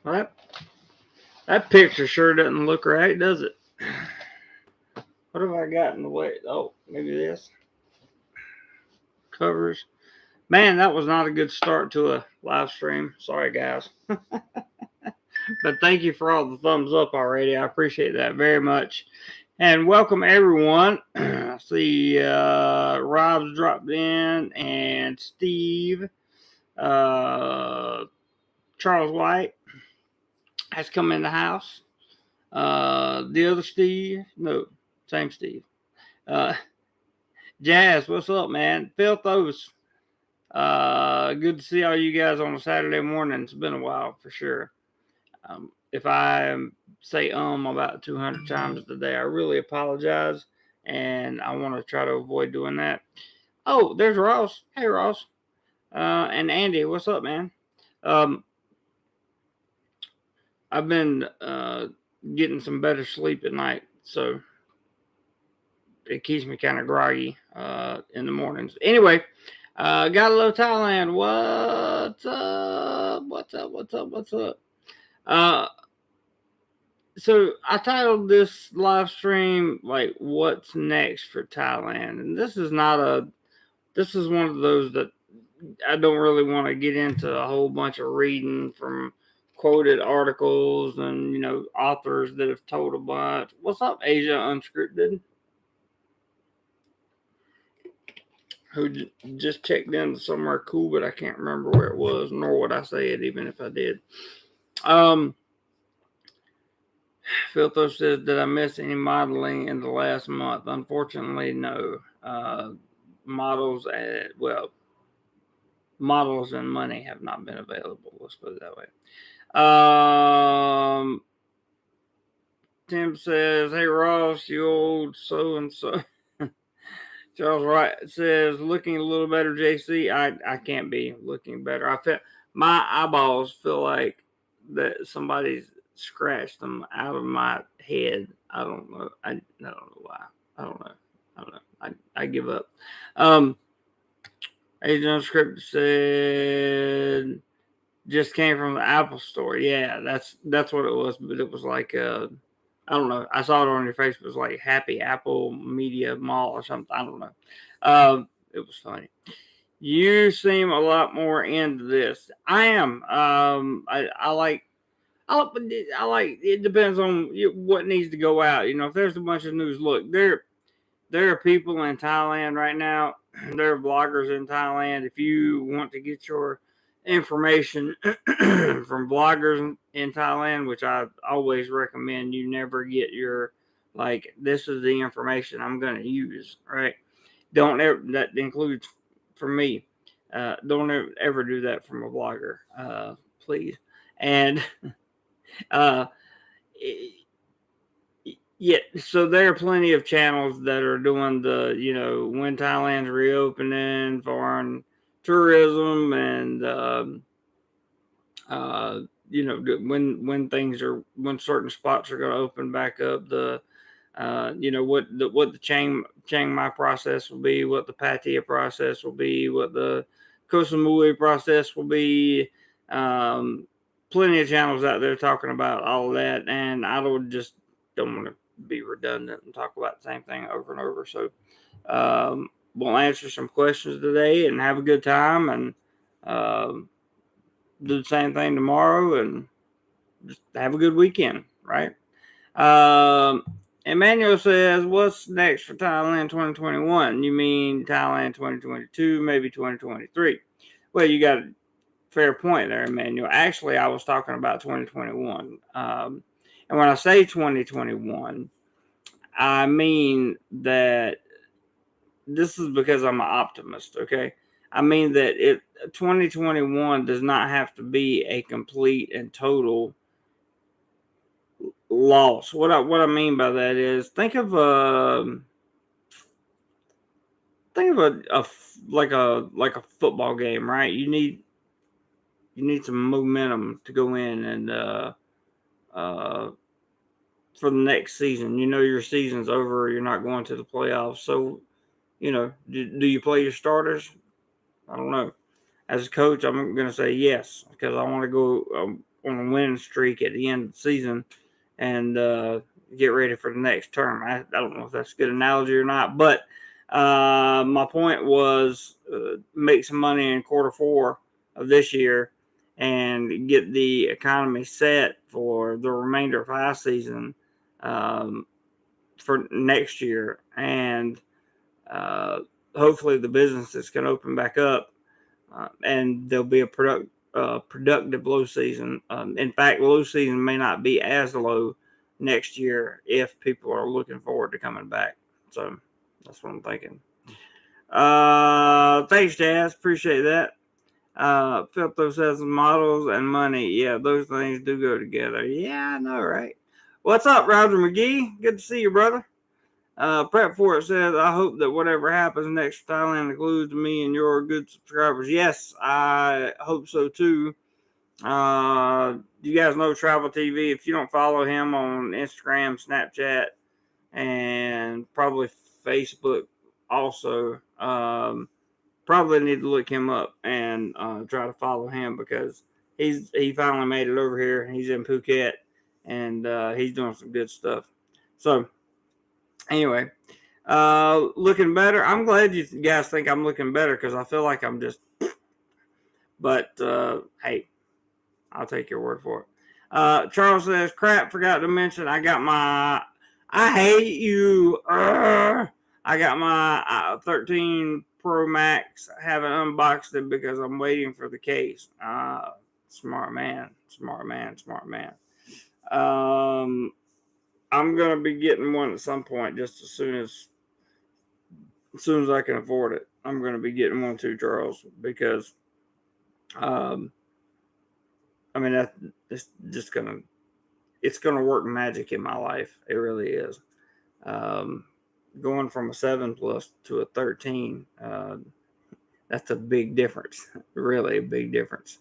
Well, that picture sure doesn't look right, does it? What have I got in the way? Oh, maybe this. Covers. Man, that was not a good start to a live stream. Sorry, guys. But thank you for all the thumbs up already. I appreciate that very much. And welcome, everyone. I see Rob's dropped in, and Steve, uh, Charles White has come in the house. The other Steve, no, same Steve. Uh, Jazz, what's up, man? Filthos, good to see all you guys on a Saturday morning. It's been a while for sure. If I say about 200 times today, I really apologize, and I want to try to avoid doing that. Oh, there's Ross. Hey, Ross. And Andy, what's up, man? Um, I've been getting some better sleep at night, so it keeps me kind of groggy in the mornings. Anyway, gotta love Thailand. What's up? What's up? What's up? What's up? So I titled this live stream like "What's next for Thailand," and this is one of those that I don't really want to get into a whole bunch of reading from quoted articles and authors that have told a bunch. What's up, Asia Unscripted? Who just checked in somewhere cool, but I can't remember where it was, nor would I say it even if I did. Filtho says, did I miss any modeling in the last month? Unfortunately, no. Models and money have not been available. Let's put it that way. Tim says, hey, Ross, you old so-and-so. Charles Wright says, looking a little better, JC. I can't be looking better. I feel my eyeballs feel like that somebody's scratched them out of my head. I don't know. I don't know why. I don't know. I give up. Agent Script said just came from the Apple store. Yeah, that's what it was. But it was like I don't know. I saw it on your face. It was like Happy Apple Media Mall or something. I don't know. It was funny. You seem a lot more into this. I am. I like. It depends on what needs to go out. If there's a bunch of news, look, there are people in Thailand right now. There are bloggers in Thailand. If you want to get your information from bloggers in Thailand, which I always recommend, you never get your this is the information I'm going to use, right? Don't ever, that includes for me. Don't ever do that from a blogger, please. And yeah, so there are plenty of channels that are doing the, when Thailand's reopening, foreign tourism, and when certain spots are going to open back up. The what the Chiang Mai process will be, what the Pattaya process will be, what the Koh Samui process will be. Plenty of channels out there talking about all of that, and I don't want to be redundant and talk about the same thing over and over. So we'll answer some questions today and have a good time, and do the same thing tomorrow, and just have a good weekend, right? Emmanuel says, what's next for Thailand 2021? You mean Thailand 2022, maybe 2023? Well, you got a fair point there, Emmanuel. Actually, I was talking about 2021. And when I say 2021, I mean that this is because I'm an optimist, okay? I mean that 2021 does not have to be a complete and total loss. What I mean by that is think of a like a football game, right? You need some momentum to go in and for the next season. Your season's over. You're not going to the playoffs. So, do you play your starters? I don't know. As a coach, I'm going to say yes because I want to go. on a winning streak at the end of the season and get ready for the next term. I don't know if that's a good analogy or not, but my point was make some money in quarter 4 of this year and get the economy set for the remainder of high season for next year, and hopefully the businesses can open back up, and there'll be a productive low season. In fact, low season may not be as low next year if people are looking forward to coming back. So that's what I'm thinking. Thanks, Jazz. Appreciate that. Filtho says models and money. Yeah, those things do go together. Yeah, I know, right? What's up, Roger McGee? Good to see you, brother. Prep for it says, I hope that whatever happens next for Thailand includes me and your good subscribers. Yes, I hope so too. You guys know Travel TV. If you don't follow him on Instagram, Snapchat, and probably Facebook also, probably need to look him up and try to follow him because he finally made it over here. He's in Phuket and he's doing some good stuff. So anyway, looking better. I'm glad you guys think I'm looking better because I feel like I'm just. But hey, I'll take your word for it. Charles says, crap, forgot to mention I got my. I hate you. I got my 13 Pro Max. I haven't unboxed it because I'm waiting for the case. Smart man. I'm gonna be getting one at some point, just as soon as I can afford it. I'm gonna be getting one too, Charles, because I mean it's just gonna work magic in my life. It really is. Going from a 7 Plus to a 13, that's a big difference. Really a big difference.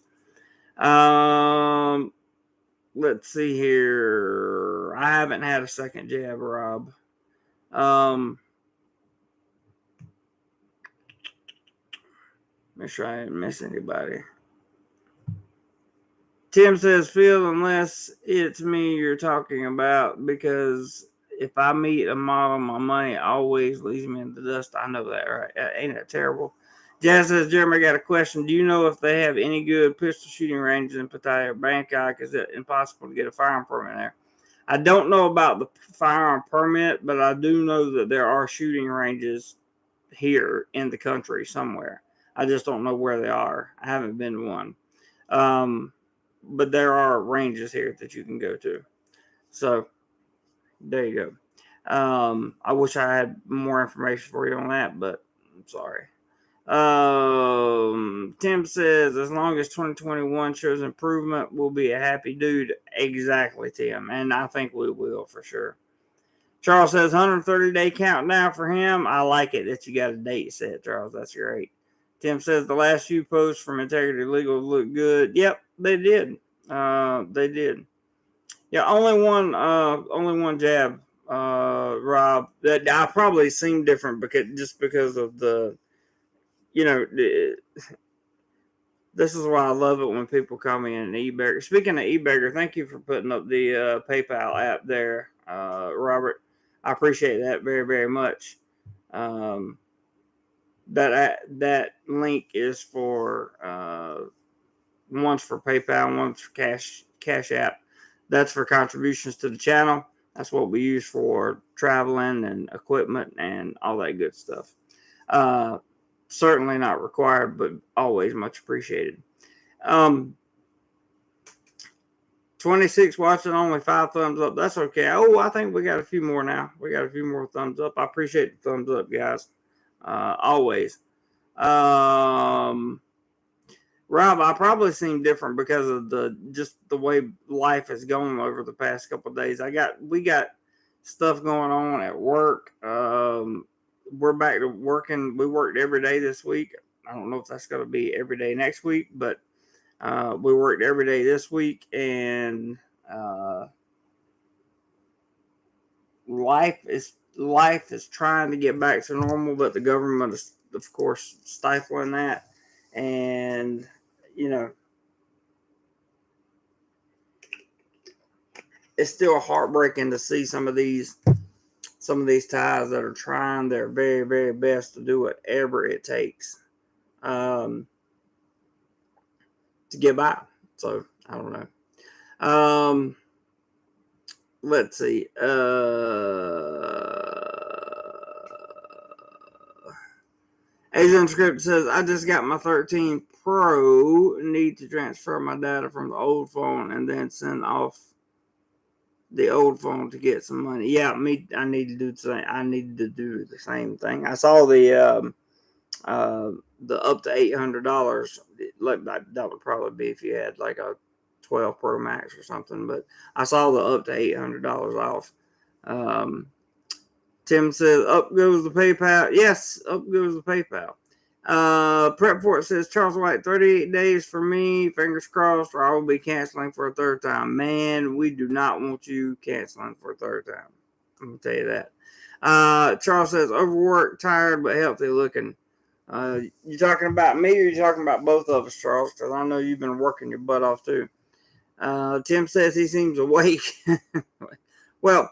Let's see here. I haven't had a second jab, Rob. Make sure I didn't miss anybody. Tim says, Phil, unless it's me you're talking about, because if I meet a model, my money always leaves me in the dust. I know that, right? Ain't that terrible? Jazz says, Jeremy, I got a question. Do you know if they have any good pistol shooting ranges in Pattaya or Bangkok? Is it impossible to get a firearm permit there? I don't know about the firearm permit, but I do know that there are shooting ranges here in the country somewhere. I just don't know where they are. I haven't been to one. But there are ranges here that you can go to. So there you go. I wish I had more information for you on that, but I'm sorry. Tim says, as long as 2021 shows improvement, we'll be a happy dude. Exactly, Tim. And I think we will for sure. Charles says 130-day countdown for him. I like it that you got a date set, Charles. That's great. Tim says the last few posts from Integrity Legal look good. Yep, they did. They did. Yeah, only one jab, Rob. That I probably seem different because of the, this is why I love it when people call me an e-beggar. Speaking of e-beggar, thank you for putting up the PayPal app there, Robert. I appreciate that very, very much. That link is for one's for PayPal, one's for Cash App. That's for contributions to the channel. That's what we use for traveling and equipment and all that good stuff. Certainly not required, but always much appreciated. 26 watching, only 5 thumbs up. That's okay. Oh, I think we got a few more now. We got a few more thumbs up. I appreciate the thumbs up, guys. Always. Rob, I probably seem different because of the way life is going over the past couple of days. We got stuff going on at work. We're back to working. We worked every day this week. I don't know if that's going to be every day next week, but we worked every day this week, and life is trying to get back to normal, but the government is, of course, stifling that. And it's still heartbreaking to see some of these Thais that are trying their very, very best to do whatever it takes um, to get by. So I don't know. Let's see. Asian Script says, I just got my 13 Pro. Need to transfer my data from the old phone and then send off the old phone to get some money. Yeah, I need to do the same. I need to do the same thing. I saw the up to $800. Like that would probably be if you had like a 12 Pro Max or something. But I saw the up to $800 off. Tim says, up goes the PayPal. Yes, up goes the PayPal. Prep for it says, Charles White, 38 days for me. Fingers crossed, or I will be canceling for a third time. Man, we do not want you canceling for a third time. I'm going to tell you that. Charles says, overworked, tired, but healthy looking. You talking about me or you talking about both of us, Charles? Because I know you've been working your butt off too. Tim says he seems awake. Well,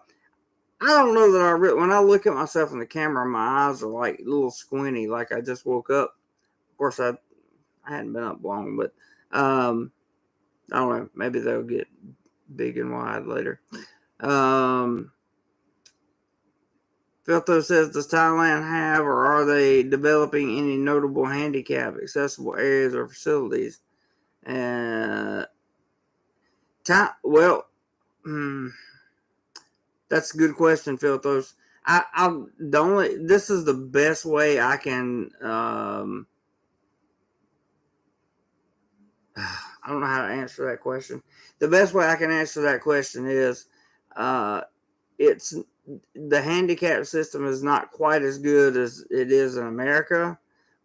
I don't know that when I look at myself in the camera, my eyes are like a little squinty, like I just woke up. Of course, I hadn't been up long, but I don't know. Maybe they'll get big and wide later. Filto says, does Thailand have or are they developing any notable handicap accessible areas or facilities? Well, that's a good question, Filthos. This is the best way I can. I don't know how to answer that question. The best way I can answer that question is, it's the handicap system is not quite as good as it is in America,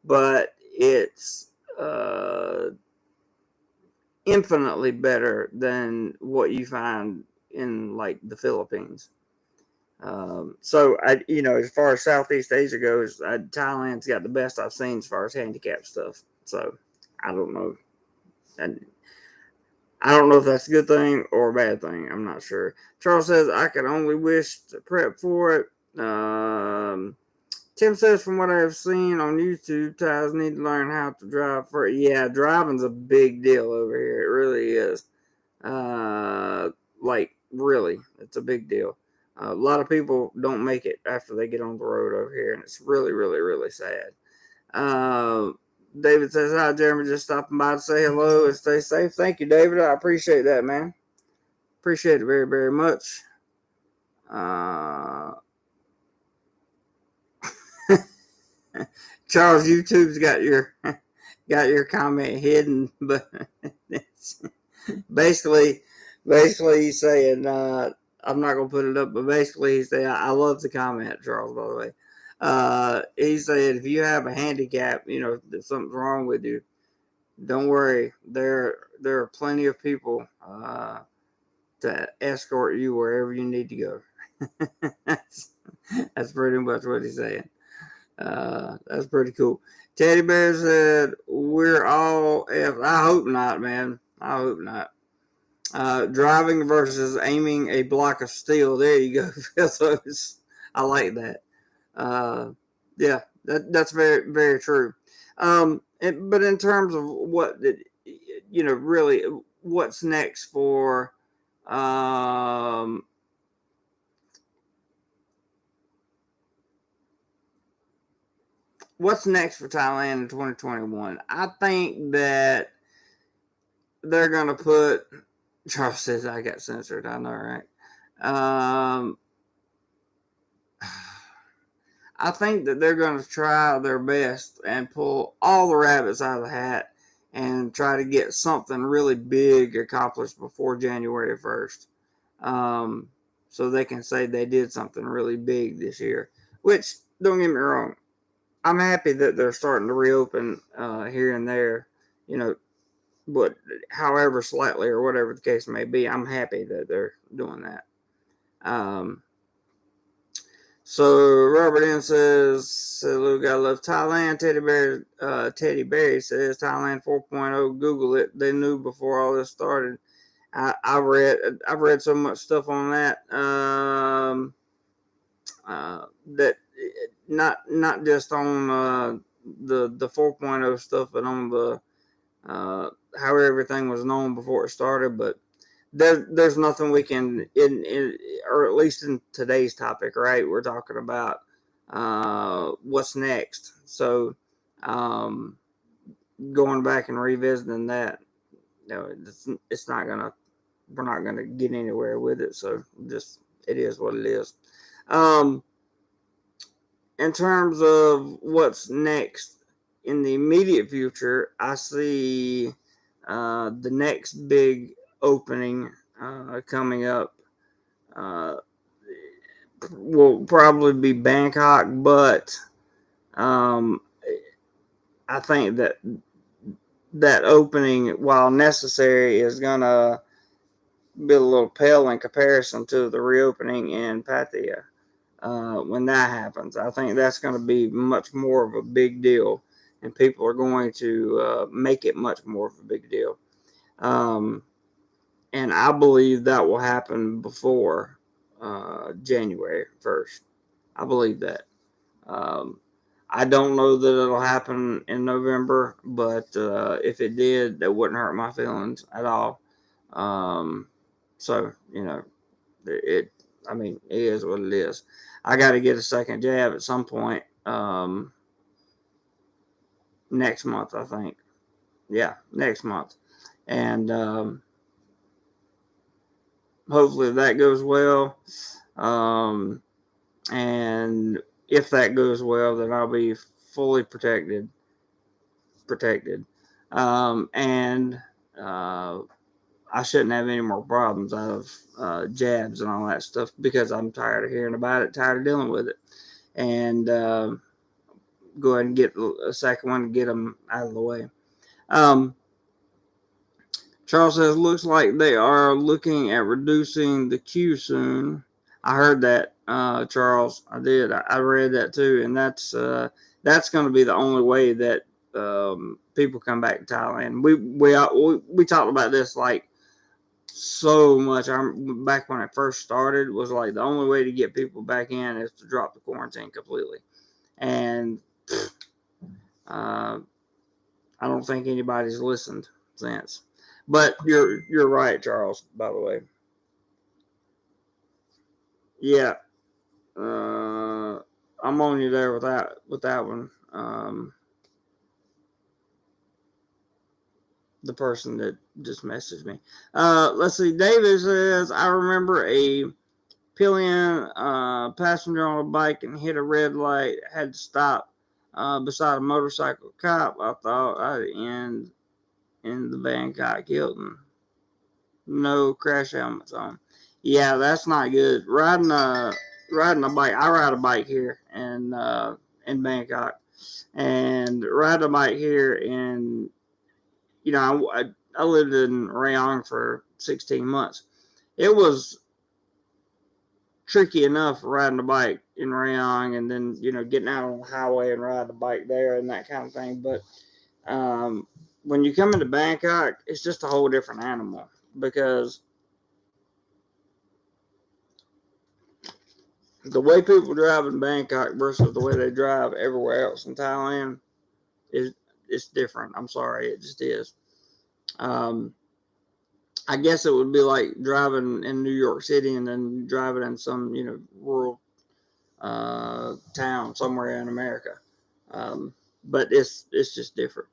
but it's infinitely better than what you find in like the Philippines. So as far as Southeast Asia goes, Thailand's got the best I've seen as far as handicap stuff. So I don't know. I don't know if that's a good thing or a bad thing. I'm not sure. Charles says, I can only wish to prep for it. Tim says, from what I've seen on YouTube, Thais need to learn how to drive for it. Yeah, driving's a big deal over here. It really is. Really, it's a big deal. A lot of people don't make it after they get on the road over here, and it's really, really, really sad. David says, hi, Jeremy. Just stopping by to say hello and stay safe. Thank you, David. I appreciate that, man. Appreciate it very, very much. Charles, YouTube's got your comment hidden, but it's basically he's saying, I'm not gonna put it up, but basically he's saying, I love the comment, Charles, by the way. He said, if you have a handicap, if something's wrong with you, don't worry. There are plenty of people to escort you wherever you need to go. that's pretty much what he's saying. That's pretty cool. Teddy Bear said, we're all I hope not, man. I hope not. Driving versus aiming a block of steel. There you go. So I like that. Yeah, that's very, very true. But in terms of what, really, what's next for, what's next for Thailand in 2021? I think that they're going to put, Charles says I got censored. I know, right? I think that they're going to try their best and pull all the rabbits out of the hat and try to get something really big accomplished before January 1st. So they can say they did something really big this year. Which, don't get me wrong, I'm happy that they're starting to reopen here and there, but however slightly or whatever the case may be, I'm happy that they're doing that. So Robert M says, hello, gotta love Thailand. Teddy Bear says Thailand 4.0. Google it. They knew before all this started. I've read so much stuff on that. That not just on the 4.0 stuff, but on the how everything was known before it started. But there's nothing we can or at least in today's topic, right? We're talking about what's next. So going back and revisiting that, it's not gonna we're not gonna get anywhere with it. So just it is what it is. Um, in terms of what's next in the immediate future, I see the next big opening coming up uh, will probably be Bangkok, but um, I think that opening, while necessary, is gonna be a little pale in comparison to the reopening in Pattaya. When that happens, I think that's going to be much more of a big deal, and people are going to make it much more of a big deal. Um, and I believe that will happen before January 1st. I believe that. Um, I don't know that it'll happen in November, but if it did, that wouldn't hurt my feelings at all. Um, so, it, I mean, it is what it is. I got to get a second jab at some point next month, I think. Yeah, next month. And hopefully that goes well. And if that goes well, then I'll be fully protected. And I shouldn't have any more problems out of jabs and all that stuff because I'm tired of hearing about it, tired of dealing with it. And go ahead and get a second one and get them out of the way. Um, Charles says, looks like they are looking at reducing the queue soon. I heard that, Charles. I did. I read that too, and that's going to be the only way that people come back to Thailand. We talked about this like so much. Back when it first started, was like the only way to get people back in is to drop the quarantine completely, and I don't think anybody's listened since. But you're right, Charles. By the way, yeah, I'm on you there with that one. The person that just messaged me. Let's see. David says, I remember a pillion passenger on a bike and hit a red light. Had to stop beside a motorcycle cop. I thought I'd end in the Bangkok Hilton. No crash helmets on. Yeah, that's not good. Riding a bike. I ride a bike here in Bangkok, and ride a bike here in I lived in Rayong for 16 months. It was tricky enough riding a bike in Rayong and then getting out on the highway and riding the bike there and that kind of thing. But when you come into Bangkok, it's just a whole different animal because the way people drive in Bangkok versus the way they drive everywhere else in Thailand is it's different. I'm sorry, it just is. I guess it would be like driving in New York City and then driving in some rural town somewhere in America. But it's just different.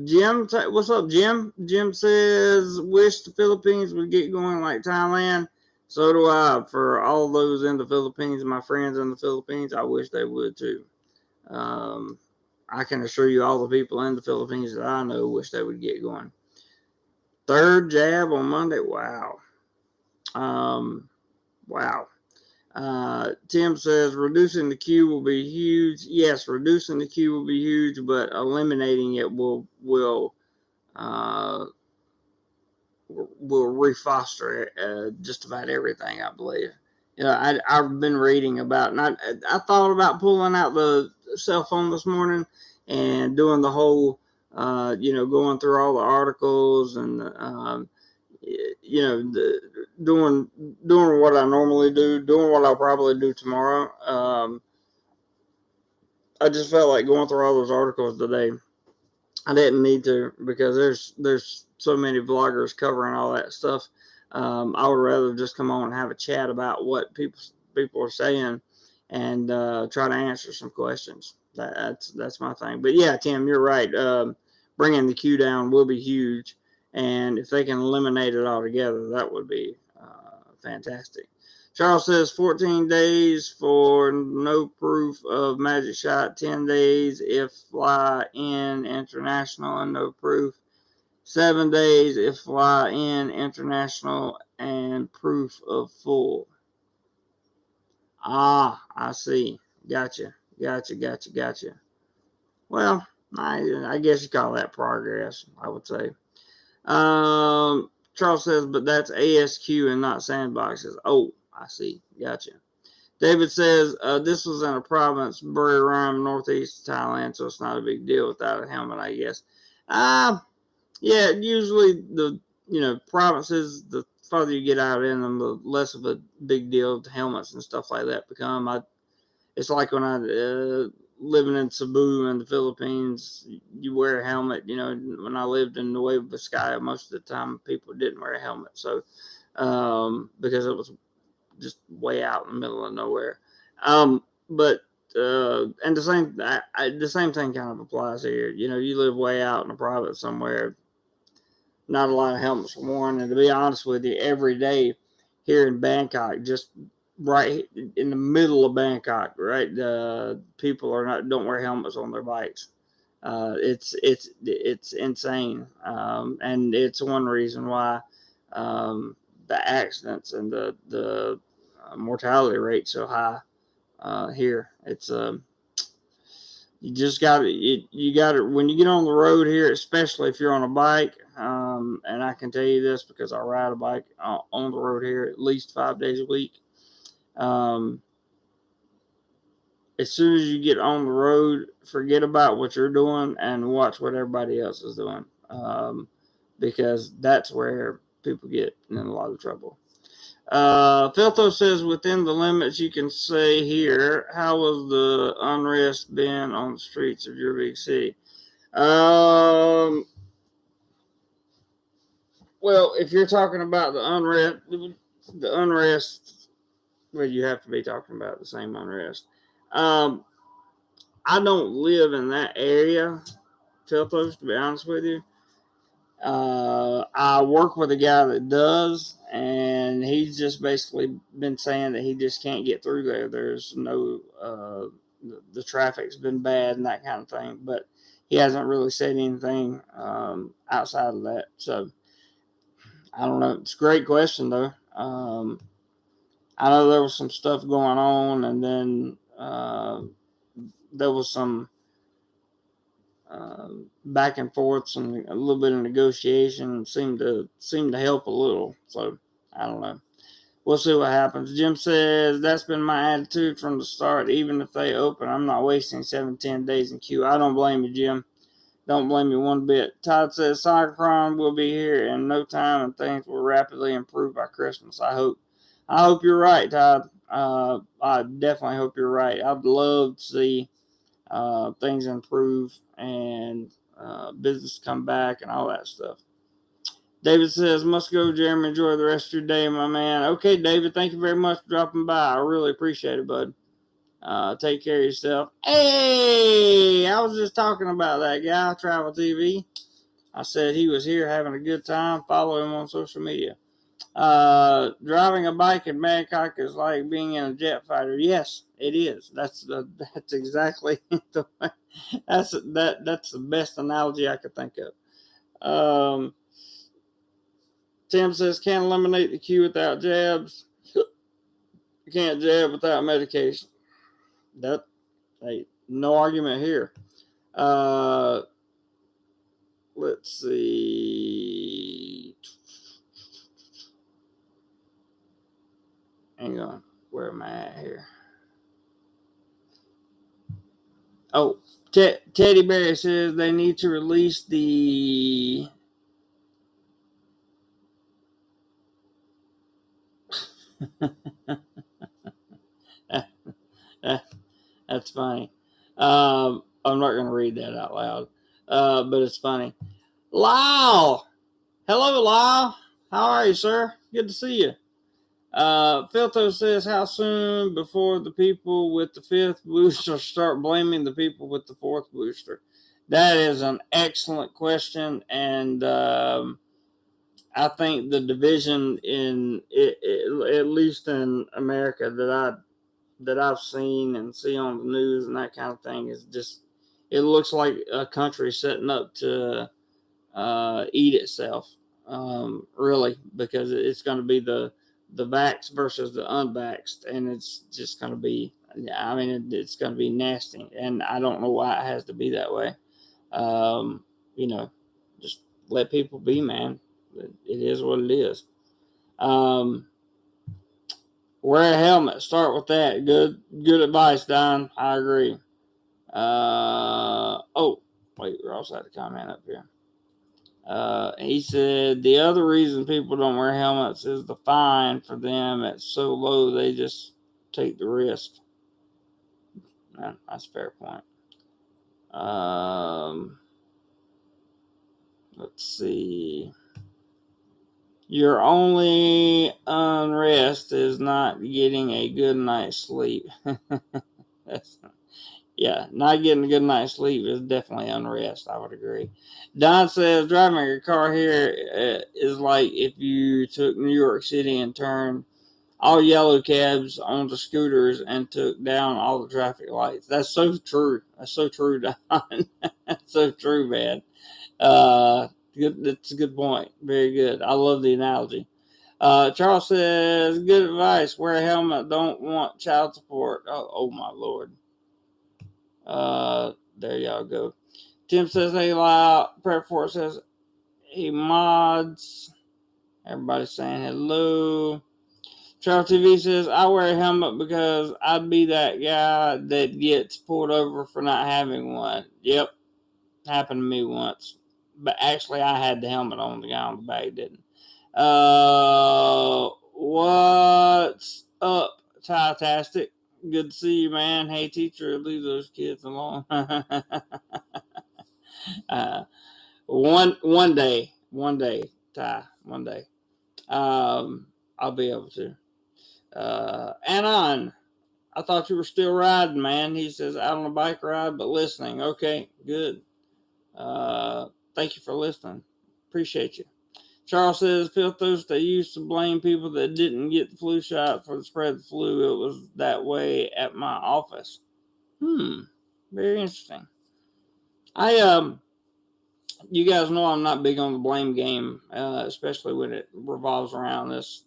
Jim, what's up, Jim? Jim says, wish the Philippines would get going like Thailand. So do I. For all those in the Philippines, my friends in the Philippines, I wish they would too. I can assure you, all the people in the Philippines that I know wish they would get going. Third jab on Monday. Wow. Wow. Tim says reducing the queue will be huge. Yes, reducing the queue will be huge, but eliminating it will refoster just about everything, I believe. I've been reading about, and I thought about pulling out the cell phone this morning and doing the whole, going through all the articles and doing what I normally do, doing what I'll probably do tomorrow. I just felt like going through all those articles today. I didn't need to, because there's so many vloggers covering all that stuff. I would rather just come on and have a chat about what people are saying, and try to answer some questions. That's my thing. But yeah, Tim, you're right. Bringing the queue down will be huge, and if they can eliminate it altogether, that would be fantastic. Charles says 14 days for no proof of magic shot, 10 days if fly in international and no proof, 7 days if fly in international and proof of full. Ah, I see. Gotcha. Well, I guess you call that progress, I would say. Charles says, but that's ASQ and not sandboxes. Oh, I see. Gotcha. David says, this was in a province, Buriram, northeast Thailand, so it's not a big deal without a helmet, I guess. Yeah, usually the provinces, the farther you get out in them, the less of a big deal the helmets and stuff like that become. It's like when I living in Cebu in the Philippines, you wear a helmet. When I lived in Nueva Vizcaya, most of the time people didn't wear a helmet, so because it was just way out in the middle of nowhere. But and the same thing kind of applies here. You live way out in a province somewhere, not a lot of helmets worn, and to be honest with you, every day here in Bangkok, just right in the middle of Bangkok, right, people don't wear helmets on their bikes. It's insane, and it's one reason why the accidents and the mortality rate so high here. It's you just got it when you get on the road here, especially if you're on a bike. And I can tell you this because I ride a bike on the road here at least 5 days a week. As soon as you get on the road, forget about what you're doing and watch what everybody else is doing, because that's where people get in a lot of trouble. Filtho says, within the limits you can say here, how was the unrest been on the streets of your big city? Well, if you're talking about the unrest, well, you have to be talking about the same unrest. I don't live in that area, Filthos, to be honest with you. I work with a guy that does, and he's just basically been saying that he just can't get through there. There's no, the traffic's been bad and that kind of thing, but he hasn't really said anything outside of that. So I don't know. It's a great question, though. I know there was some stuff going on, and then there was some back and forth, and a little bit of negotiation seemed to help a little. So I don't know. We'll see what happens. Jim says, that's been my attitude from the start. Even if they open, I'm not wasting 7-10 days in queue. I don't blame you, Jim. Don't blame you one bit. Todd says, Cyclone will be here in no time, and things will rapidly improve by Christmas. I hope you're right, Todd. I definitely hope you're right. I'd love to see things improve and business come back and all that stuff. David says, must go, Jeremy. Enjoy the rest of your day, my man. Okay, David, thank you very much for dropping by. I really appreciate it, bud. Take care of yourself. Hey, I was just talking about that guy, Travel TV. I said he was here having a good time. Follow him on social media. Driving a bike in Bangkok is like being in a jet fighter. Yes, it is. That's exactly that's the best analogy I could think of. Tim says, can't eliminate the queue without jabs. You can't jab without medication. No argument here. Let's see. Hang on. Where am I at here? Oh, Teddy Bear says they need to release the That's funny. I'm not going to read that out loud, but it's funny. Lyle! Hello, Lyle. How are you, sir? Good to see you. Filto says, how soon before the people with the fifth booster start blaming the people with the fourth booster? That is an excellent question, and I think the division at least in America that I've seen and see on the news and that kind of thing is just, it looks like a country setting up to eat itself, really, because it's going to be the vaxxed versus the unvaxxed, and it's just going to be, I mean, it's going to be nasty, and I don't know why it has to be that way. Um, you know, just let people be, man. It is what it is. Wear a helmet. Start with that. Good advice, Don. I agree. Oh, wait, we also had a comment up here. He said the other reason people don't wear helmets is the fine for them. It's so low they just take the risk. That's a fair point. Let's see. Your only unrest is not getting a good night's sleep. Yeah, not getting a good night's sleep is definitely unrest. I would agree. Don says driving your car here is like if you took New York City and turned all yellow cabs onto scooters and took down all the traffic lights. That's so true. That's so true, Don. That's so true, man. Good. That's a good point. Very good. I love the analogy. Charles says, good advice. Wear a helmet. Don't want child support. Oh my Lord. There y'all go. Tim says, hey, loud. Prep for says, hey, mods. Everybody's saying hello. Charles TV says, I wear a helmet because I'd be that guy that gets pulled over for not having one. Yep. Happened to me once. But actually, I had the helmet on. The guy on the bag didn't. What's up, Tytastic? Good to see you, man. Hey, teacher, leave those kids alone. One day, Ty, one day. I'll be able to. Anon, I thought you were still riding, man. He says, out on a bike ride, but listening. Okay, good. Thank you for listening. Appreciate you. Charles says, Filthos, they used to blame people that didn't get the flu shot for the spread of the flu. It was that way at my office. Very interesting. You guys know I'm not big on the blame game, especially when it revolves around this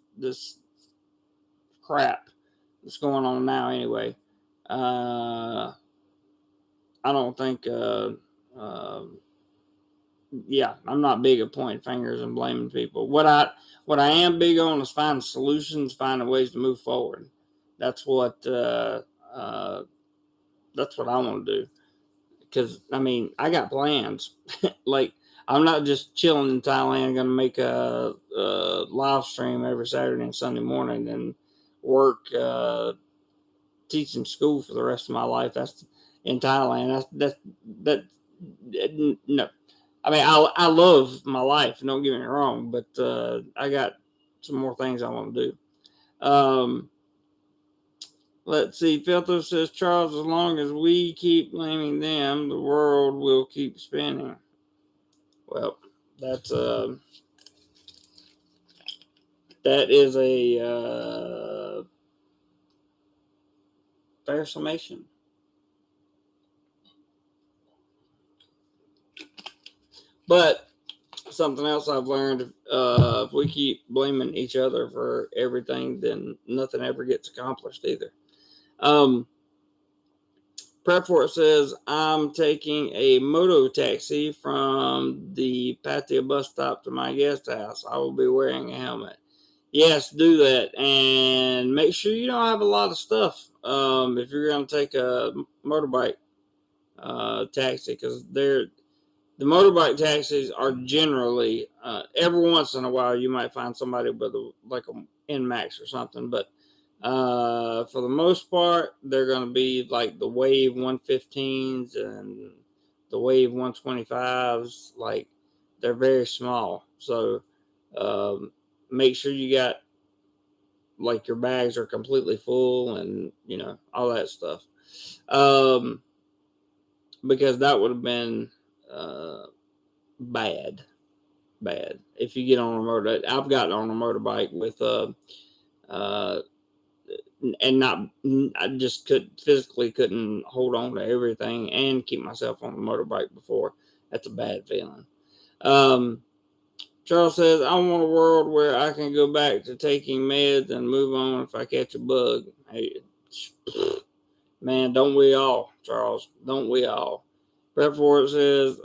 crap that's going on now. Anyway, I don't think. Yeah, I'm not big at pointing fingers and blaming people. What I am big on is finding solutions, finding ways to move forward. That's what I want to do. Because I mean, I got plans. Like, I'm not just chilling in Thailand. I'm gonna make a live stream every Saturday and Sunday morning and work teaching school for the rest of my life. That's in Thailand. That no. I mean, I love my life. Don't get me wrong, but I got some more things I want to do. Let's see. Filtho says, Charles, as long as we keep blaming them, the world will keep spinning. Well, that is a fair summation. But something else I've learned, if we keep blaming each other for everything, then nothing ever gets accomplished either. Prep for it says, I'm taking a moto taxi from the Pattaya bus stop to my guest house. I will be wearing a helmet. Yes, do that. And make sure you don't have a lot of stuff if you're going to take a motorbike taxi, because the motorbike taxis are generally, every once in a while, you might find somebody with NMAX or something. But for the most part, they're going to be like the Wave 115s and the Wave 125s. Like, they're very small. So make sure you got, like, your bags are completely full and, all that stuff. Because that would have been bad. If you get on a motor, I've gotten on a motorbike with and not, I just couldn't hold on to everything and keep myself on the motorbike before. That's a bad feeling. Charles says, I want a world where I can go back to taking meds and move on if I catch a bug. Hey, man, don't we all, Charles? Don't we all? Prep for it says,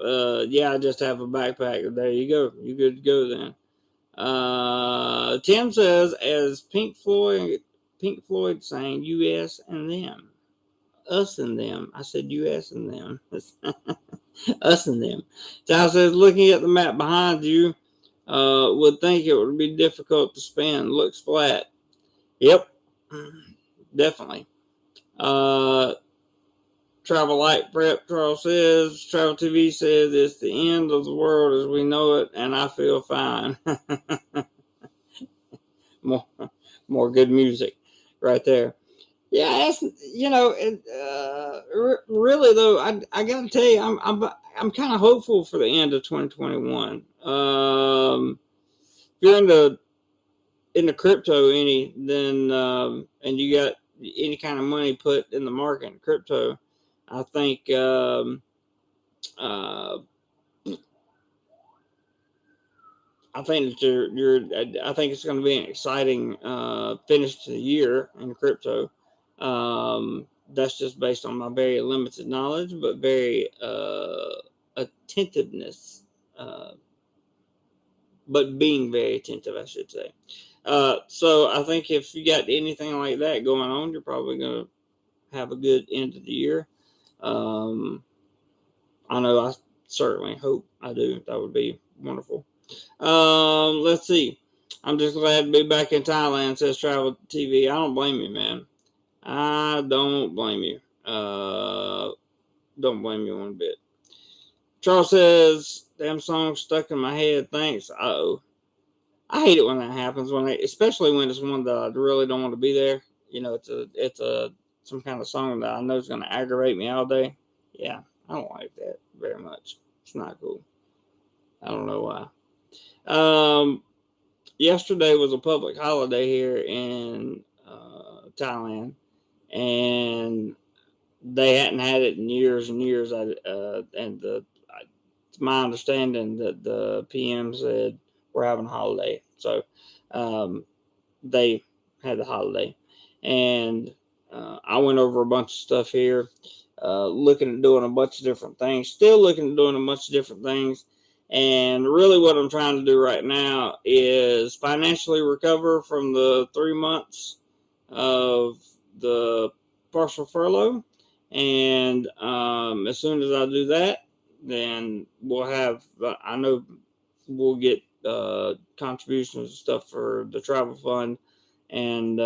yeah, I just have a backpack. There you go. You good to go then. Tim says, as Pink Floyd saying US and them. Us and them. I said US and them. Us and them. Tom says, looking at the map behind you, would think it would be difficult to spin. Looks flat. Yep. Definitely. Travel Light Prep Charles says, Travel TV says, it's the end of the world as we know it, and I feel fine. more good music right there. Yeah, that's, really though, I gotta tell you, I'm kind of hopeful for the end of 2021. If you're into crypto then and you got any kind of money put in the market in crypto, I think I think that I think it's going to be an exciting finish to the year in crypto. That's just based on my very limited knowledge, but very attentiveness, but being very attentive, I should say. So I think if you got anything like that going on, you're probably going to have a good end of the year. I know, I certainly hope I do. That would be wonderful. Let's see. I'm just glad to be back in Thailand, says Travel TV. I don't blame you, man. I don't blame you. Don't blame you one bit. Charles says, damn song stuck in my head. Thanks. Uh-oh. I hate it when that happens, especially when it's one that I really don't want to be there. It's some kind of song that I know is going to aggravate me all day. Yeah, I don't like that very much. It's not cool. I don't know why. Yesterday was a public holiday here in Thailand, and they hadn't had it in years and years. It's my understanding that the PM said we're having a holiday, so they had the holiday, and I went over a bunch of stuff here, looking at doing a bunch of different things. Still looking at doing a bunch of different things. And really what I'm trying to do right now is financially recover from the 3 months of the partial furlough. And as soon as I do that, then I know we'll get contributions and stuff for the travel fund, and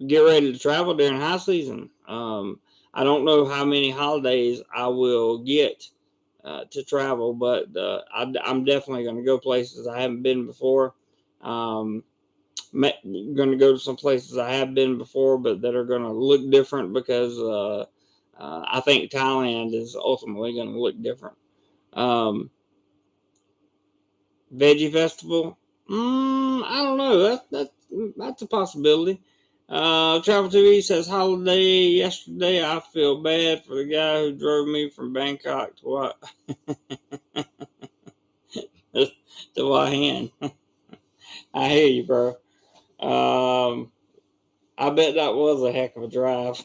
get ready to travel during high season. I don't know how many holidays I will get to travel, but I'm definitely going to go places I haven't been before. Going to go to some places I have been before, but that are going to look different because I think Thailand is ultimately going to look different. Veggie Festival? I don't know. That's a possibility. Travel TV says holiday yesterday. I feel bad for the guy who drove me from Bangkok to Wahan. I hear you, bro. I bet that was a heck of a drive.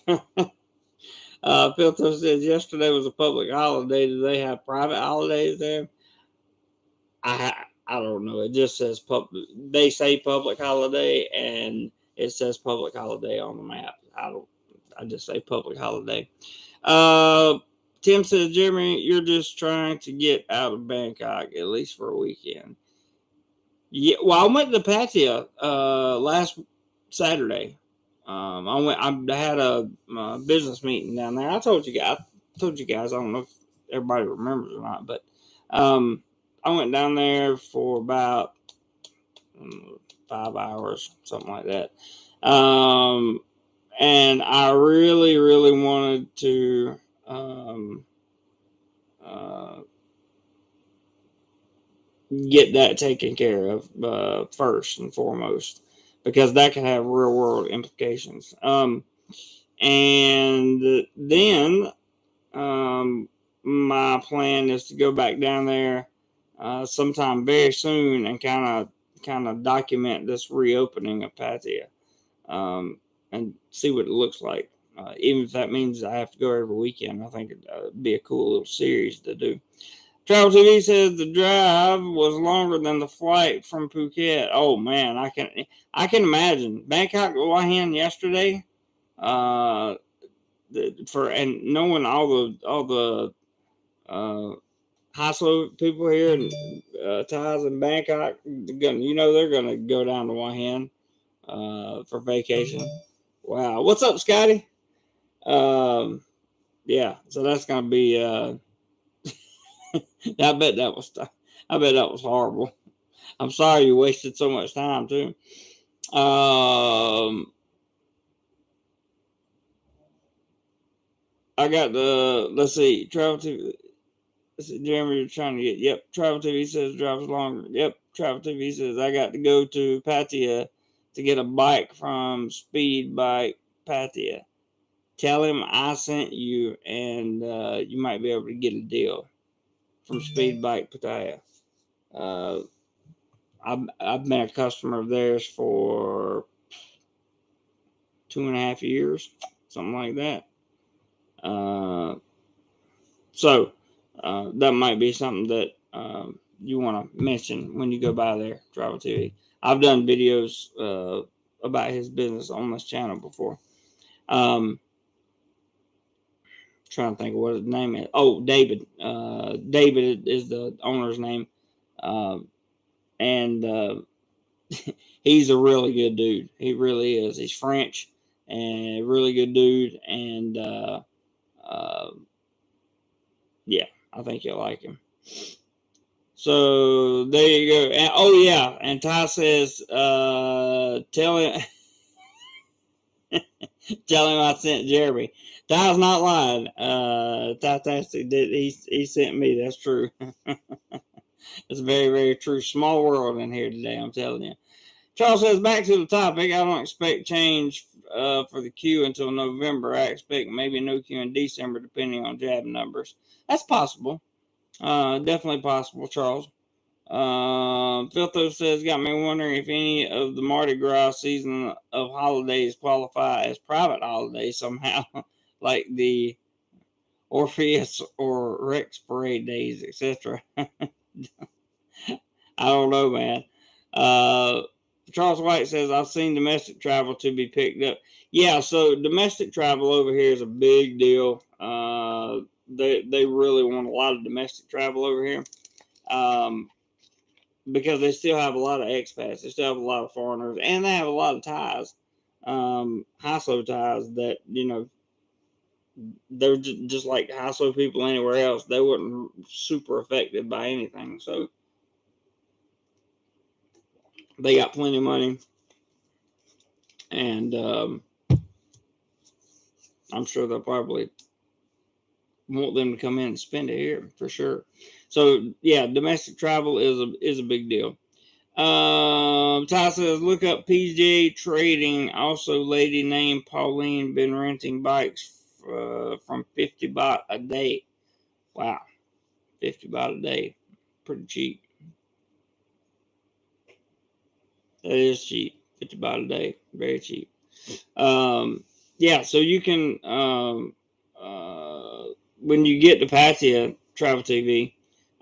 Filto says yesterday was a public holiday. Do they have private holidays there? I don't know. It just says they say public holiday, and it says public holiday on the map. I just say public holiday. Tim says, Jeremy, you're just trying to get out of Bangkok, at least for a weekend. Yeah, well, I went to Patia last Saturday. I had a business meeting down there. I told you guys. I don't know if everybody remembers or not, but I went down there for about 5 hours, something like that. And I really, really wanted to uh, get that taken care of first and foremost, because that can have real world implications. And then um, my plan is to go back down there sometime very soon and kind of document this reopening of Patia, um, and see what it looks like. Even if that means I have to go every weekend, I think it'd be a cool little series to do. Travel TV says the drive was longer than the flight from Phuket. Oh man, I can imagine Bangkok to Wuhan yesterday. Uh, and knowing all the high slow people here and Thais in Bangkok, they're gonna go down to Wuhan for vacation. Wow, what's up, Scotty? Um, yeah, so that's gonna be. I bet that was. I bet that was horrible. I'm sorry you wasted so much time too. Um, I got the. Let's see, travel to. Let's see, Jeremy, you're trying to get. Yep, travel TV says drives longer. Yep, travel TV says I got to go to Patia to get a bike from Speed Bike Patia. Tell him I sent you, and you might be able to get a deal from Speed Bike Pattaya. Uh, I've been a customer of theirs for 2.5 years, something like that. Uh, so that might be something that you want to mention when you go by there, Travel TV. I've done videos about his business on this channel before. Trying to think of what his name is. Oh, David. David is the owner's name. And he's a really good dude. He really is. He's French and a really good dude. And uh, yeah, I think you'll like him. So there you go. And, oh yeah, and Ty says, tell him, tell him I sent Jeremy. Ty's not lying. Ty did. He sent me. That's true. It's very, very true. Small world in here today. I'm telling you. Charles says, back to the topic. I don't expect change for the queue until November. I expect maybe no queue in December, depending on jab numbers. That's possible. Definitely possible, Charles. Filtho says, got me wondering if any of the Mardi Gras season of holidays qualify as private holidays somehow, like the Orpheus or Rex parade days, etc. I don't know, man. Charles White says, I've seen domestic travel to be picked up. Yeah, so domestic travel over here is a big deal. They really want a lot of domestic travel over here. Because they still have a lot of expats, they still have a lot of foreigners, and they have a lot of ties, high slow ties that they're just like high slow people anywhere else. They weren't super affected by anything, so they got plenty of money, and I'm sure they'll probably want them to come in and spend it here for sure. So yeah, domestic travel is a big deal. Ty says, look up PJ Trading. Also, lady named Pauline been renting bikes from 50 baht a day. Wow, 50 baht a day, pretty cheap. That is cheap. 50 baht a day, very cheap. Yeah, so you can when you get to Patia Travel TV,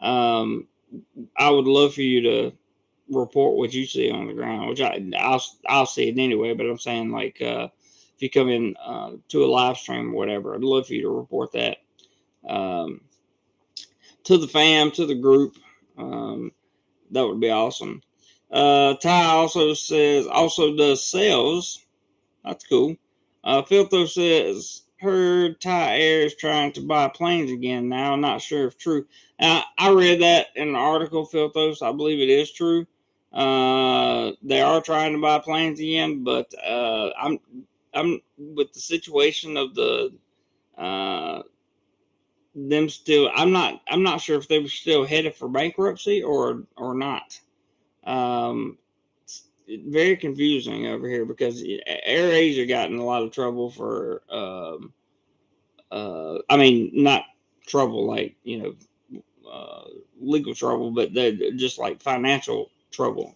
I would love for you to report what you see on the ground, which I'll see it anyway. But I'm saying, like, if you come in to a live stream or whatever, I'd love for you to report that to the fam, to the group. That would be awesome. Ty also does sales. That's cool. Filtho says heard Thai Air is trying to buy planes again now. Not sure if true. I read that in an article, Filthos. I believe it is true. They are trying to buy planes again, but I'm with the situation of the uh, them still. I'm not sure if they were still headed for bankruptcy or not. It's very confusing over here because Air Asia got in a lot of trouble for, I mean, not trouble like, legal trouble, but they're just like financial trouble,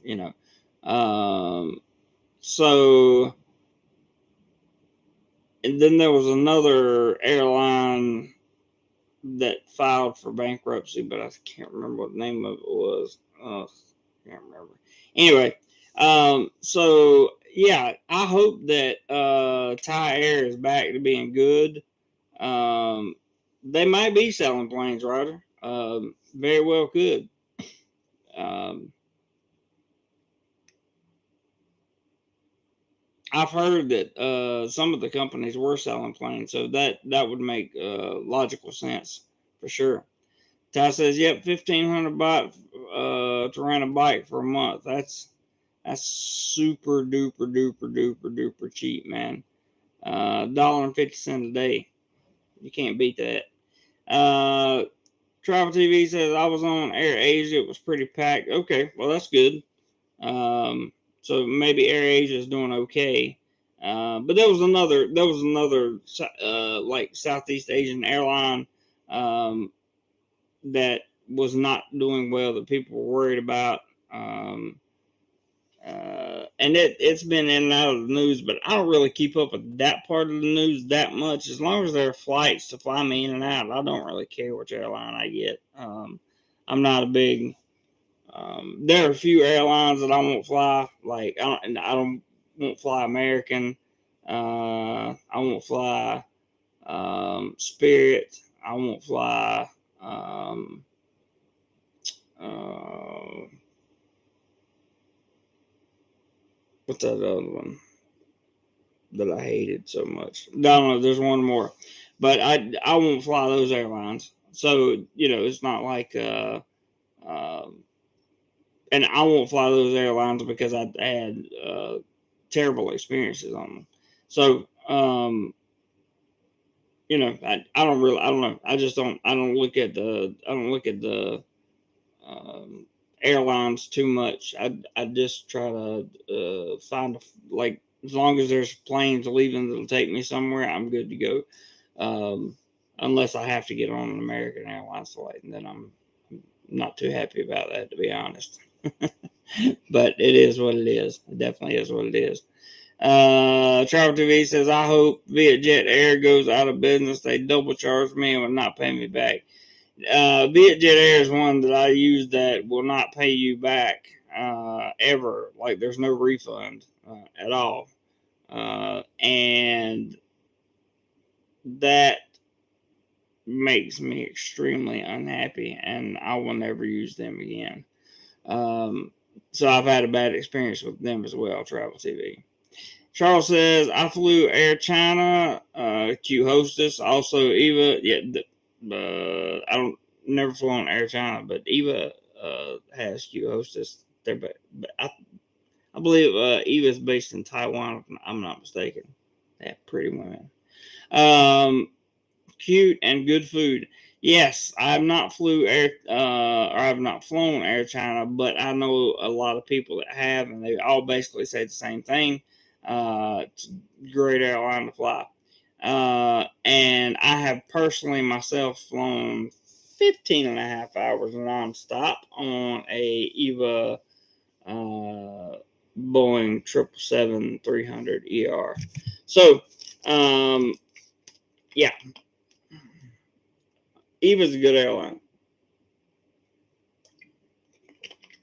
So, and then there was another airline that filed for bankruptcy, but I can't remember what the name of it was. I can't remember. Anyway, so yeah, I hope that Thai Air is back to being good. Um, they might be selling planes, Ryder. Very well could. Um, I've heard that some of the companies were selling planes, so that would make logical sense for sure. Ty says, "Yep, 1,500 baht to rent a bike for a month. That's super duper duper duper duper cheap, man. $1.50 a day. You can't beat that." Travel TV says I was on Air Asia. It was pretty packed. Okay, well that's good. Um, so maybe Air Asia is doing okay. But there was another like Southeast Asian airline um, that was not doing well that people were worried about. Um, and it's been in and out of the news, but I don't really keep up with that part of the news that much. As long as there are flights to fly me in and out, I don't really care which airline I get. I'm not a big. There are a few airlines that I won't fly. Like I don't won't fly American. I won't fly Spirit. I won't fly. Um, uh, what's that other one that I hated so much? No, there's one more, but I won't fly those airlines. So it's not like um, and I won't fly those airlines because I had terrible experiences on them. So I don't know. I don't look at the um, airlines too much. I just try to find like as long as there's planes leaving that'll take me somewhere, I'm good to go. Unless I have to get on an American Airlines flight, and then I'm not too happy about that, to be honest. But it is what it is. It definitely is what it is. Travel TV says, I hope Vietjet Air goes out of business. They double charge me and will not pay me back. Vietjet Air is one that I use that will not pay you back ever. Like there's no refund at all. And that makes me extremely unhappy, and I will never use them again. Um, so I've had a bad experience with them as well, Travel TV. Charles says, I flew Air China, Q Hostess, also Eva. Yeah, I don't never flown Air China, but Eva has Q Hostess. But I believe Eva's based in Taiwan, if I'm not mistaken. They have pretty women. Um, Cute and good food. Yes, I have not I have not flown Air China, but I know a lot of people that have, and they all basically say the same thing. It's a great airline to fly. And I have personally myself flown 15 and a half hours nonstop on a EVA Boeing 777-300 ER. So, yeah, Eva's a good airline.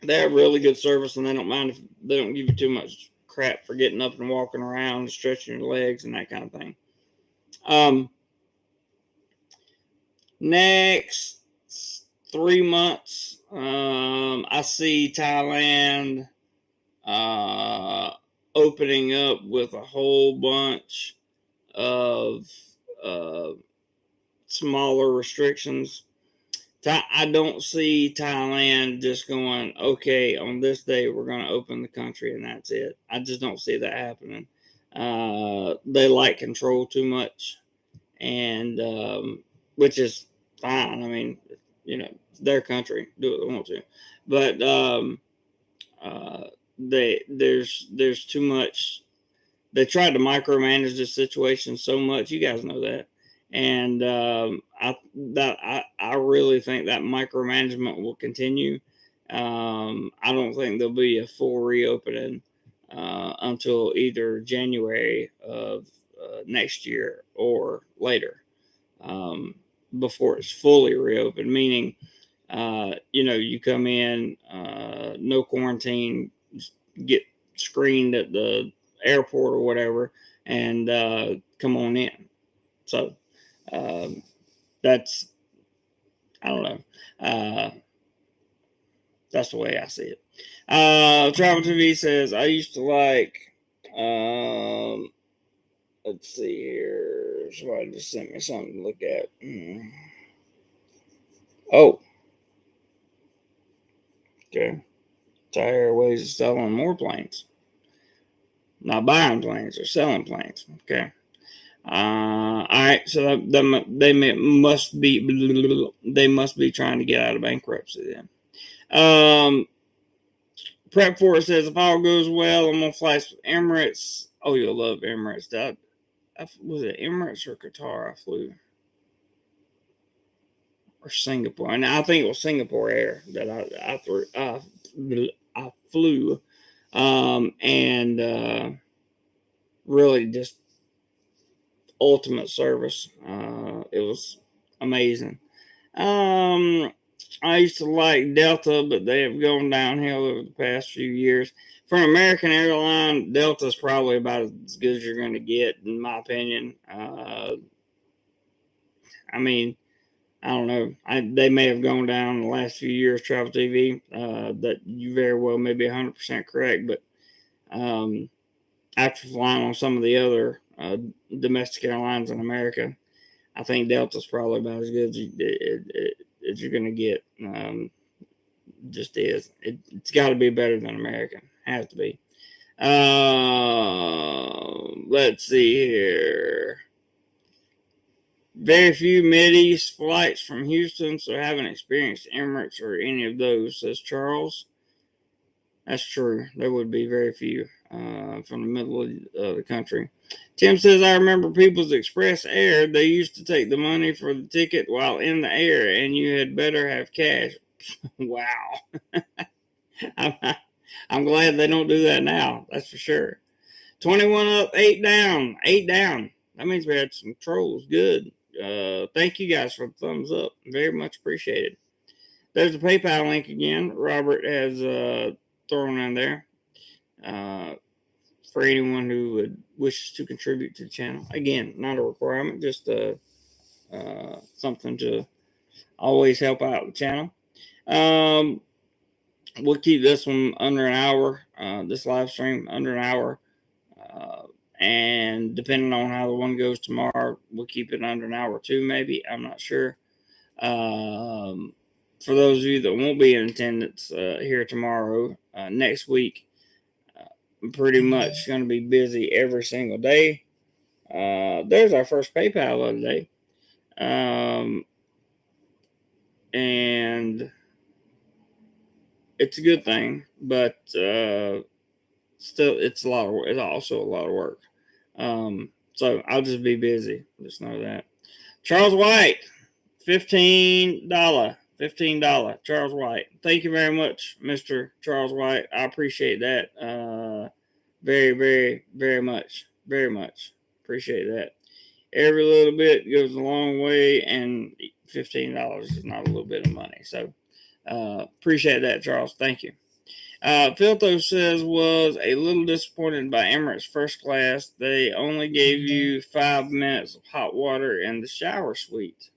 They have really good service, and they don't mind if they don't give you too much crap for getting up and walking around and stretching your legs and that kind of thing. Um, Next 3 months, I see Thailand opening up with a whole bunch of uh, smaller restrictions. I don't see Thailand just going, okay, on this day we're going to open the country and that's it. I just don't see that happening. They like control too much, and which is fine. I mean, it's their country, do what they want to, but uh, there's too much. They tried to micromanage the situation so much. You guys know that, and I really think that micromanagement will continue. I don't think there'll be a full reopening until either January of next year or later, um, before it's fully reopened. Meaning, you come in, no quarantine, get screened at the airport or whatever, and come on in. So um, that's, I don't know. That's the way I see it. Travel TV says, I used to like, let's see here. Somebody just sent me something to look at. Oh, okay. Thai Airways is selling more planes. Not buying planes, or selling planes. Okay. All right. So they must be trying to get out of bankruptcy then. Prep for it says, if all goes well, I'm gonna fly with Emirates. Oh, you'll love Emirates. Was it Emirates or Qatar I flew, or Singapore? And I think it was Singapore Air that I flew, and really just ultimate service. It was amazing. I used to like Delta, but they have gone downhill over the past few years. For an American airline, Delta is probably about as good as you're going to get, in my opinion. I mean, I don't know. They may have gone down in the last few years, Travel TV. That you very well may be 100% correct, but after flying on some of the other domestic airlines in America, I think Delta's probably about as good as you're going to get. Just is. It's got to be better than American. Has to be. Let's see here. Very few Mideast flights from Houston, so I haven't experienced Emirates or any of those, says Charles. That's true. There would be very few from the middle of the country. Tim says, I remember People's Express Air. They used to take the money for the ticket while in the air, and you had better have cash. Wow. I'm glad they don't do that now. That's for sure. 21 up, 8 down. 8 down. That means we had some trolls. Good. Thank you guys for the thumbs up. Very much appreciated. There's a PayPal link again. Robert has thrown in there for anyone who wishes to contribute to the channel. Again, not a requirement, just something to always help out the channel. We'll keep this one under an hour, this live stream under an hour. And depending on how the one goes tomorrow, we'll keep it under an hour too, maybe. I'm not sure. For those of you that won't be in attendance here tomorrow, next week, I'm pretty much going to be busy every single day. There's our first PayPal of the day. And it's a good thing, but still, it's also a lot of work. So I'll just be busy. Just know that. Charles White, $15. Charles White. Thank you very much, Mr. Charles White. I appreciate that. Very, very, very much. Very much. Appreciate that. Every little bit goes a long way, and $15 is not a little bit of money. So appreciate that, Charles. Thank you. Filto says, was a little disappointed by Emirates first class. They only gave you 5 minutes of hot water in the shower suite.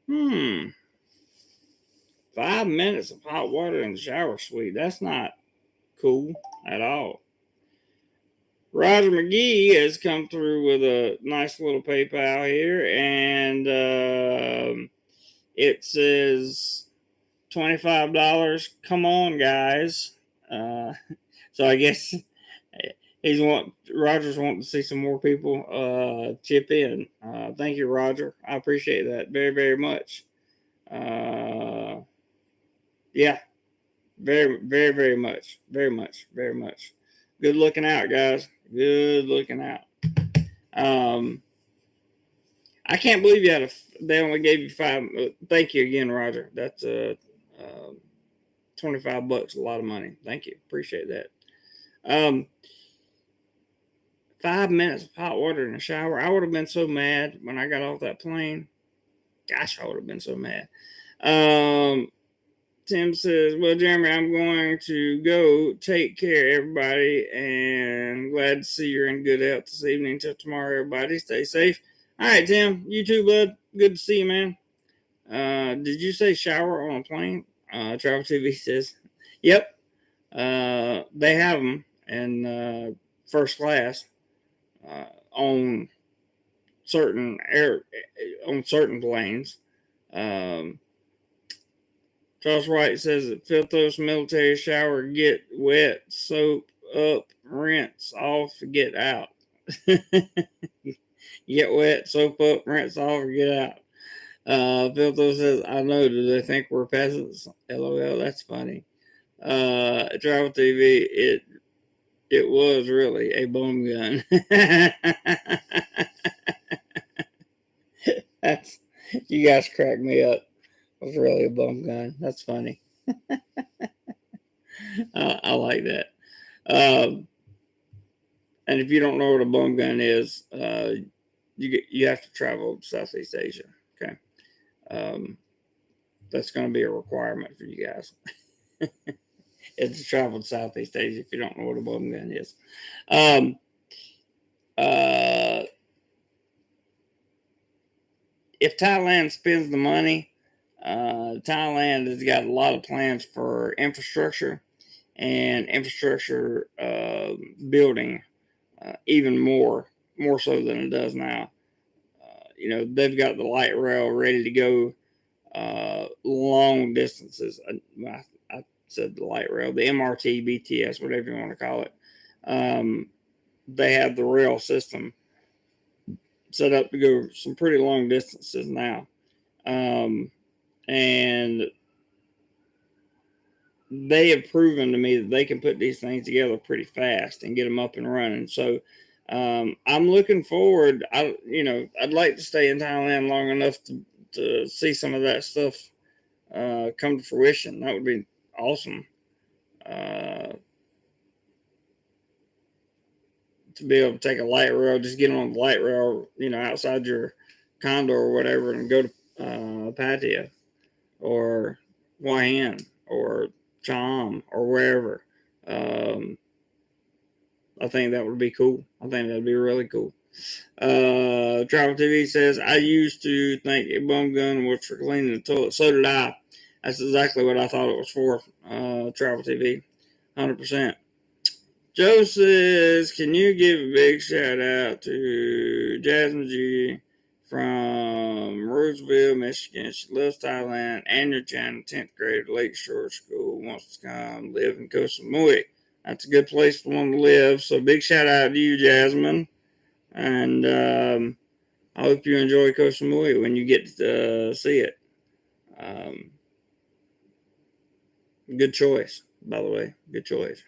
5 minutes of hot water in the shower suite. That's not cool at all. Roger McGee has come through with a nice little PayPal here, and it says $25. Come on, guys. So I guess Roger's wanting to see some more people chip in. Thank you, Roger. I appreciate that very, very much. Yeah, very, very, very much, very much, very much. Good looking out, guys. Good looking out. I can't believe they only gave you $5. Thank you again, Roger. That's $25, a lot of money. Thank you, appreciate that. 5 minutes of hot water in the shower. I would have been so mad when I got off that plane. Gosh, I would have been so mad. Tim says, well, Jeremy, I'm going to go. Take care, everybody, and glad to see you're in good health this evening. Until tomorrow, everybody. Stay safe. All right, Tim. You too, bud. Good to see you, man. Did you say shower on a plane? Travel TV says, yep. They have them in first class on certain planes. Charles Wright says that Filthos military shower, get wet, soap up, rinse off, get out. Get wet, soap up, rinse off, or get out. Filthos says, I know, do they think we're peasants? LOL, that's funny. Travel TV, it was really a bum gun. You guys cracked me up. It was really a bum gun. That's funny. I like that. And if you don't know what a bum gun is, you have to travel to Southeast Asia. Okay, that's going to be a requirement for you guys. It's to travel to Southeast Asia if you don't know what a bum gun is. If Thailand spends the money, Thailand has got a lot of plans for infrastructure and infrastructure building, even more so than it does now. They've got the light rail ready to go long distances. I said the light rail, the MRT, BTS, whatever you want to call it. They have the rail system set up to go some pretty long distances now. And they have proven to me that they can put these things together pretty fast and get them up and running. So I'm looking forward. I'd like to stay in Thailand long enough to see some of that stuff come to fruition. That would be awesome. To be able to take a light rail, just get on the light rail, outside your condo or whatever, and go to Pattaya or Hua Hin or Cham or wherever. I think that would be cool. I think that'd be really cool. Travel TV says, I used to think a bum gun was for cleaning the toilet. So did I. That's exactly what I thought it was for. Travel TV, 100%. Joe says, can you give a big shout out to Jasmine G from Roseville, Michigan? She loves Thailand and your channel, 10th grade, Lakeshore School, wants to come live in Koh Samui. That's a good place for one to live. So big shout out to you, Jasmine. And I hope you enjoy Koh Samui when you get to see it. Good choice, by the way. Good choice.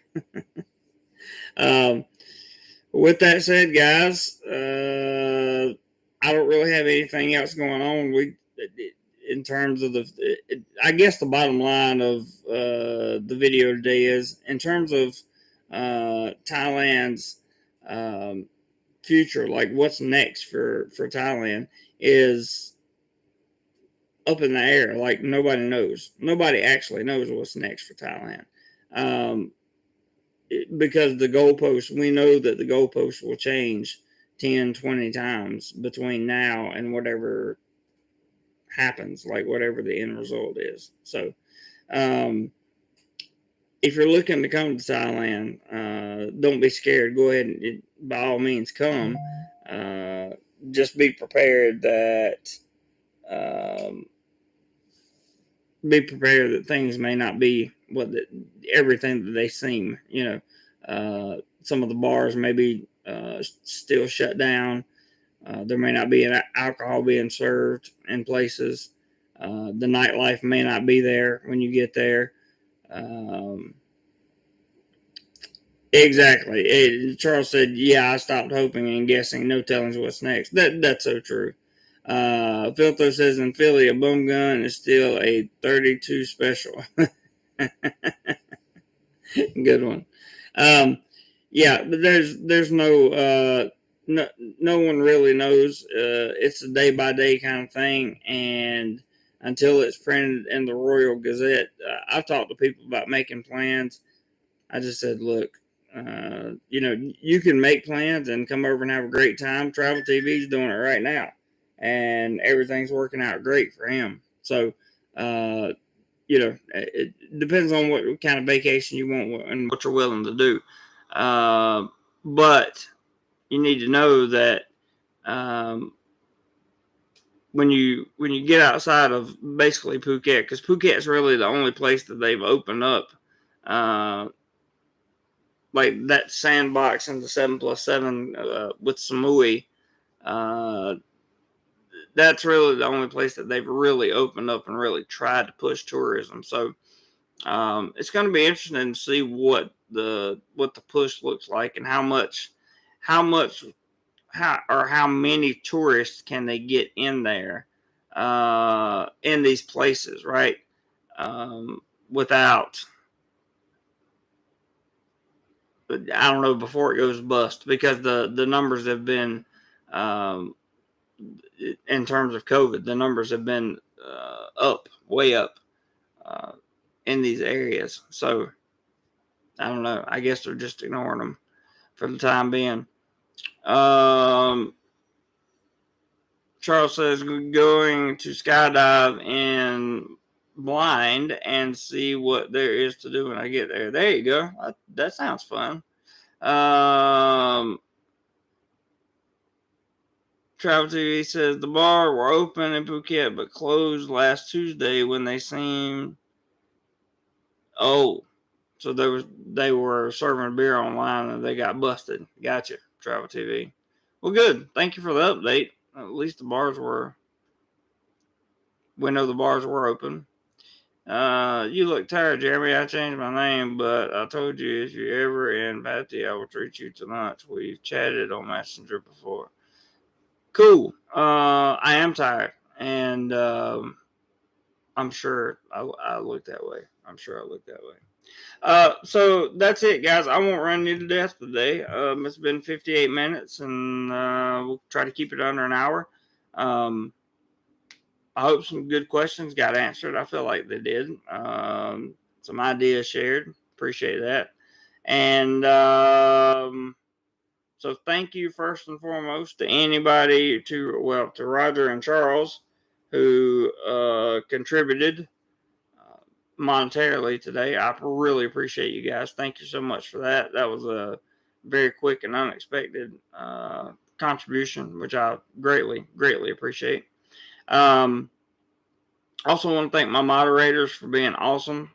With that said, guys, I don't really have anything else going on. In terms of I guess the bottom line of the video today is, in terms of Thailand's future, like what's next for Thailand, is up in the air. Like nobody knows. Nobody actually knows what's next for Thailand. Because the goalposts, we know that the goalposts will change 10, 20 times between now and whatever happens, like whatever the end result is. So, if you're looking to come to Thailand, don't be scared. Go ahead and by all means come. Just be prepared that um, things may not be everything that they seem. Some of the bars may be still shut down. There may not be alcohol being served in places. The nightlife may not be there when you get there. Exactly. Charles said, "Yeah, I stopped hoping and guessing. No telling what's next." That's so true. Filtho says in Philly, a boom gun is still a 32 special. Good one. Yeah, but there's no one really knows. It's a day by day kind of thing, and until it's printed in the Royal Gazette, I've talked to people about making plans. I just said, look, you can make plans and come over and have a great time. Travel TV's doing it right now, and everything's working out great for him. So, it depends on what kind of vacation you want and what you're willing to do. But you need to know that when you get outside of basically Phuket, because Phuket's really the only place that they've opened up. Like that sandbox in the 7+7 with Samui, that's really the only place that they've really opened up and really tried to push tourism. So it's going to be interesting to see what the push looks like and how many tourists can they get in there in these places, right? Without, I don't know, before it goes bust, because the numbers have been, in terms of COVID, the numbers have been way up in these areas. So I don't know. I guess they're just ignoring them for the time being. Charles says going to skydive in blind and see what there is to do when I get there. There you go. That sounds fun. Travel TV says the bar were open in Phuket but closed last Tuesday when they seemed. Oh, so they were serving beer online and they got busted. Gotcha, Travel TV. Well, good. Thank you for the update. At least the bars were. We know the bars were open. You look tired, Jeremy. I changed my name, but I told you if you're ever in Patty, I will treat you to lunch. We've chatted on Messenger before. Cool. I am tired, and I'm sure I look that way. I'm sure I look that way. So that's it, guys. I won't run you to death today. It's been 58 minutes, and we'll try to keep it under an hour. I hope some good questions got answered. I feel like they did. Some ideas shared. Appreciate that. And so thank you first and foremost to anybody to Roger and Charles who contributed monetarily today. I really appreciate you guys. Thank you so much for that. That was a very quick and unexpected contribution, which I greatly appreciate. Also want to thank my moderators for being awesome,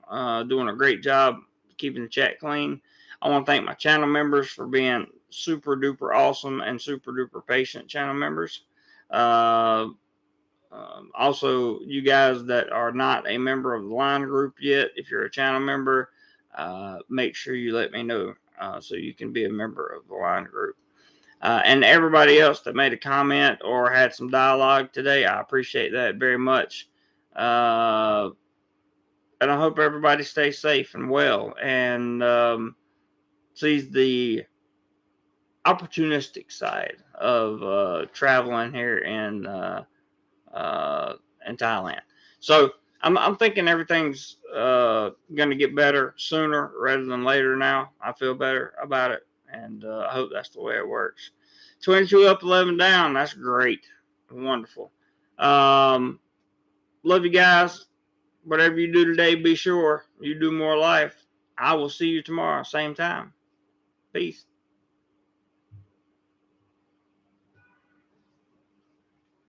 doing a great job keeping the chat clean. I want to thank my channel members for being super duper awesome and super duper patient channel members. Also, you guys that are not a member of the line group yet, if you're a channel member, make sure you let me know so you can be a member of the line group. And everybody else that made a comment or had some dialogue today, I appreciate that very much. And I hope everybody stays safe and well and sees the opportunistic side of traveling here in Thailand. So I'm thinking everything's going to get better sooner rather than later now. I feel better about it, and I hope that's the way it works. 22 up, 11 down. That's great. Wonderful. Love you guys. Whatever you do today, be sure you do more life. I will see you tomorrow, same time. Peace.